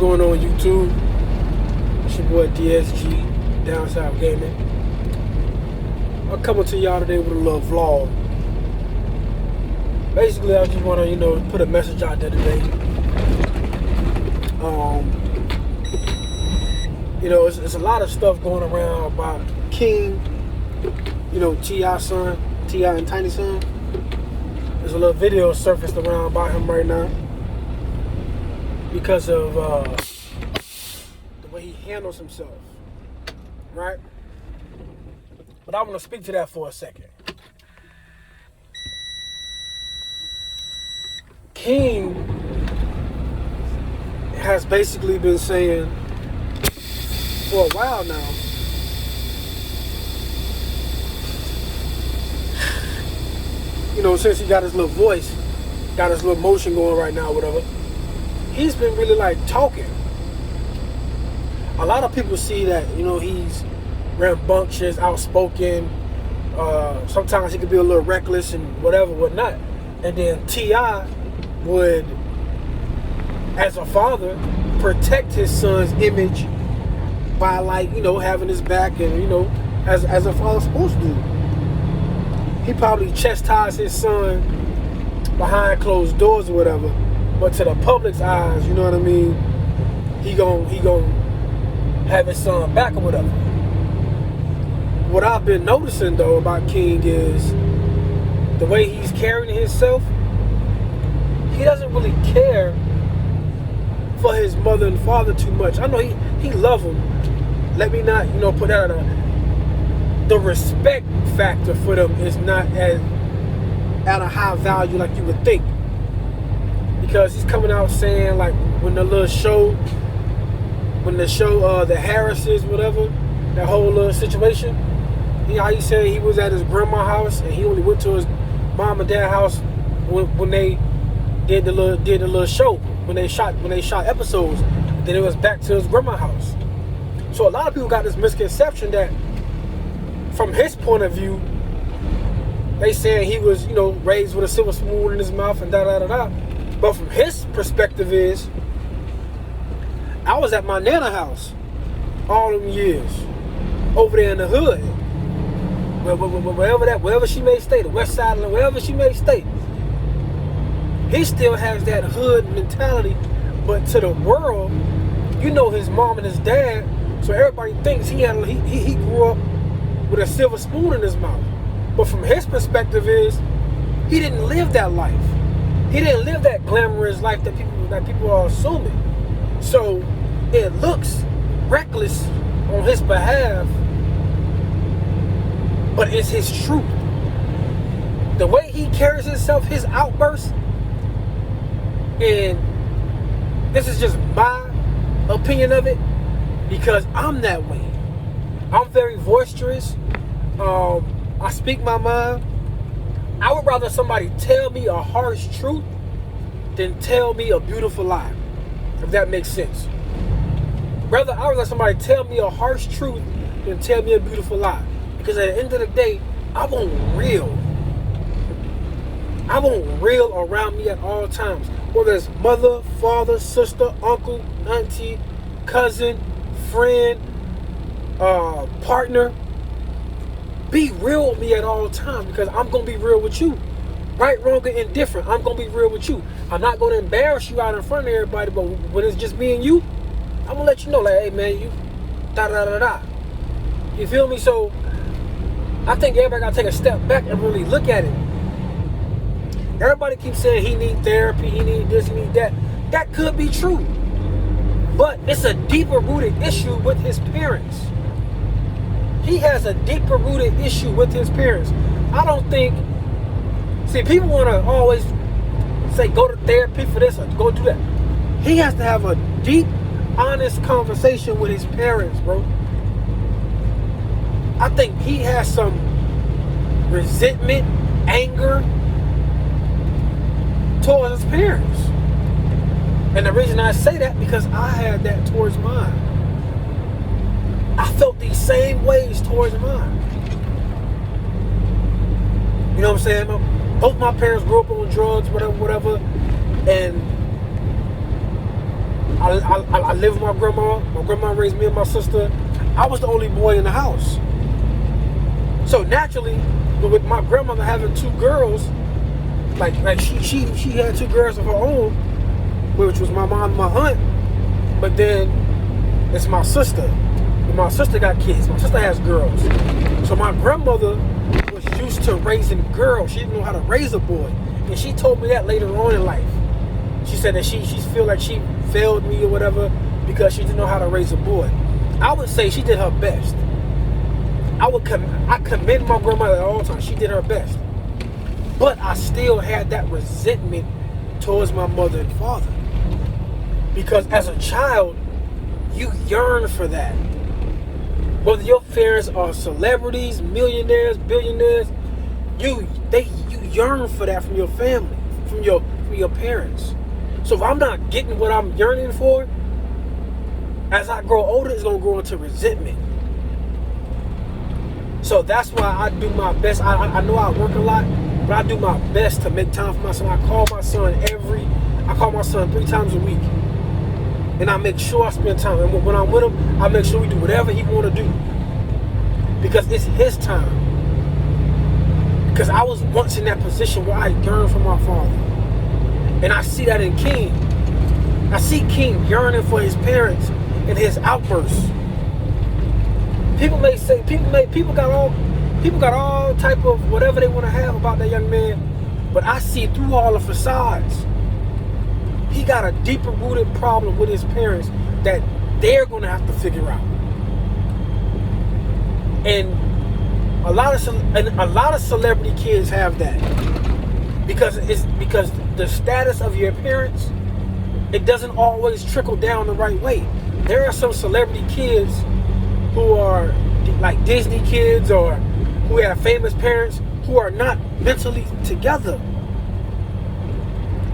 going on YouTube? It's your boy DSG, Down South Gaming. I'm coming to y'all today with a little vlog. Basically, I just want to, put a message out there today. It's a lot of stuff going around about King, T.I.'s son, T.I. and Tiny's son. There's a little video surfaced around about him right now because of the way he handles himself, right? But I want to speak to that for a second. King has basically been saying for a while now, since he got his little voice, got his little motion going right now, whatever, he's been really talking. A lot of people see that, he's rambunctious, outspoken, sometimes he could be a little reckless and whatnot. And then T.I. would, as a father, protect his son's image by having his back and, as a father's supposed to do. He probably chastised his son behind closed doors or whatever, but to the public's eyes, he gon' have his son back or whatever. What I've been noticing though about King is the way he's carrying himself. He doesn't really care for his mother and father too much. I know he love them. Let me not, put that the respect factor for them is not at a high value like you would think. Because he's coming out saying when the show, the Harrises, whatever, that whole little situation, he said he was at his grandma's house and he only went to his mom and dad's house when they did the little show, when they shot episodes. Then it was back to his grandma's house. So a lot of people got this misconception that from his point of view, they saying he was, raised with a silver spoon in his mouth and da-da-da-da. But from his perspective is, I was at my nana house all them years, over there in the hood, wherever she may stay, the west side, wherever she may stay. He still has that hood mentality, but to the world, his mom and his dad, so everybody thinks he grew up with a silver spoon in his mouth. But from his perspective is, he didn't live that life. He didn't live that glamorous life that people are assuming. So it looks reckless on his behalf, but it's his truth. The way he carries himself, his outbursts, and this is just my opinion of it, because I'm that way. I'm very boisterous. I speak my mind. I would rather somebody tell me a harsh truth than tell me a beautiful lie, if that makes sense. I would rather somebody tell me a harsh truth than tell me a beautiful lie. Because at the end of the day, I want real. I want real around me at all times. Whether it's mother, father, sister, uncle, auntie, cousin, friend, partner. Be real with me at all times, because I'm going to be real with you. Right, wrong, or indifferent, I'm going to be real with you. I'm not going to embarrass you out in front of everybody, but when it's just me and you, I'm going to let you know, hey man, you da-da-da-da. You feel me? So I think everybody got to take a step back and really look at it. Everybody keeps saying he need therapy, he need this, he need that. That could be true. But it's a deeper rooted issue with his parents. He has a deeper rooted issue with his parents. I don't think, people want to always say go to therapy for this or go do that. He has to have a deep, honest conversation with his parents, bro. I think he has some resentment, anger towards his parents. And the reason I say that, because I had that towards mine. I felt these same ways towards mine. You know what I'm saying? Both my parents grew up on drugs, whatever. And I live with my grandma. My grandma raised me and my sister. I was the only boy in the house. So naturally, with my grandmother having two girls, like she had two girls of her own, which was my mom and my aunt. But then it's my sister. And my sister got kids. My sister has girls. So my grandmother was used to raising girls. She didn't know how to raise a boy. And she told me that later on in life. She said that she feel like she failed me or whatever because she didn't know how to raise a boy. I would say she did her best. I commend my grandmother at all times. She did her best. But I still had that resentment towards my mother and father. Because as a child, you yearn for that. Whether your parents are celebrities, millionaires, billionaires, you yearn for that from your family, from your parents. So if I'm not getting what I'm yearning for, as I grow older, it's gonna grow into resentment. So that's why I do my best. I know I work a lot, but I do my best to make time for my son. I call my son 3 times a week. And I make sure I spend time. And when I'm with him, I make sure we do whatever he want to do. Because it's his time. Because I was once in that position where I yearned for my father. And I see that in King. I see King yearning for his parents and his outbursts. People may say, people got all type of whatever they want to have about that young man. But I see through all the facades. He got a deeper rooted problem with his parents that they're going to have to figure out. And a lot of celebrity kids have that because the status of your parents, it doesn't always trickle down the right way. There are some celebrity kids who are like Disney kids or who have famous parents who are not mentally together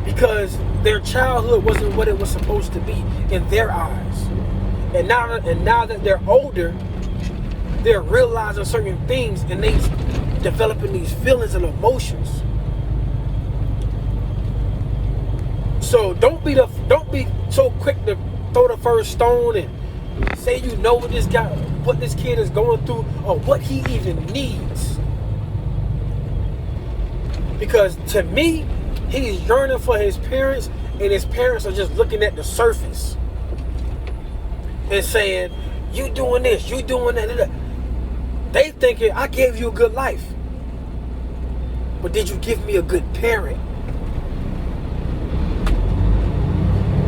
because their childhood wasn't what it was supposed to be in their eyes. And now that they're older, they're realizing certain things and they developing these feelings and emotions. So don't be so quick to throw the first stone and say you know what this kid is going through or what he even needs. Because to me, he's yearning for his parents, and his parents are just looking at the surface and saying, you doing this, you doing that. They thinking, I gave you a good life. But did you give me a good parent?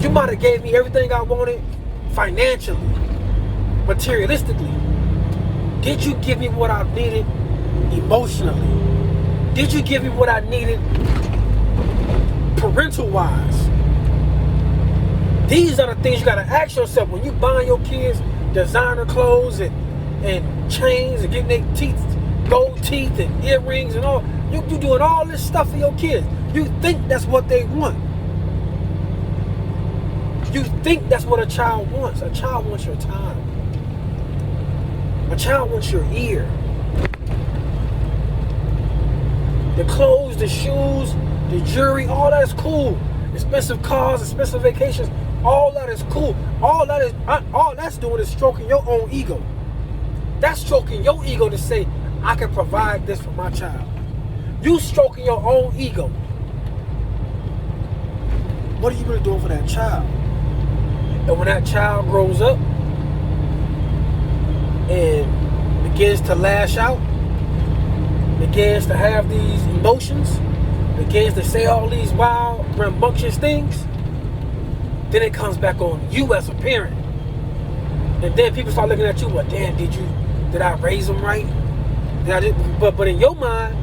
You might have gave me everything I wanted financially, materialistically. Did you give me what I needed emotionally? Did you give me what I needed parental wise? These are the things you gotta ask yourself when you buying your kids designer clothes and chains and getting their teeth, gold teeth and earrings and all. You doing all this stuff for your kids. You think that's what they want. You think that's what a child wants. A child wants your time. A child wants your ear. The clothes, the shoes, the jewelry, all that is cool. Expensive cars, expensive vacations, all that is cool. All that's doing is stroking your own ego. That's stroking your ego to say, I can provide this for my child. You stroking your own ego. What are you really doing for that child? And when that child grows up and begins to lash out, begins to have these emotions, begins to say all these wild, rambunctious things, then it comes back on you as a parent. And then people start looking at you, well, damn, did I raise them right? But in your mind,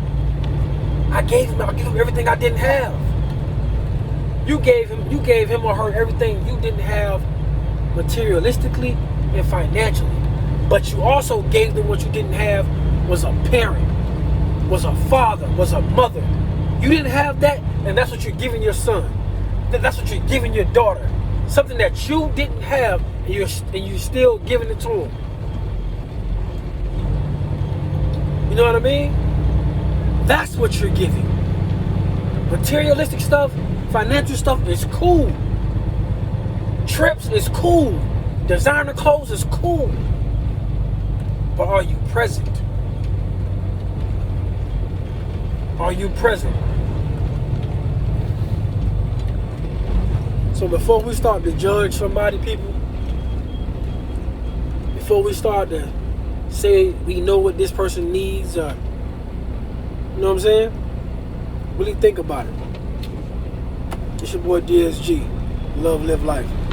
I gave him everything I didn't have. You gave him or her everything you didn't have materialistically and financially. But you also gave them what you didn't have was a parent, was a father, was a mother. You didn't have that, and that's what you're giving your son. That's what you're giving your daughter. Something that you didn't have, and you're still giving it to them. You know what I mean? That's what you're giving. Materialistic stuff, financial stuff is cool. Trips is cool. Designer clothes is cool. But are you present? Are you present? So before we start to judge somebody, people, before we start to say we know what this person needs, or you know what I'm saying? Really think about it. It's your boy DSG. Love, live life.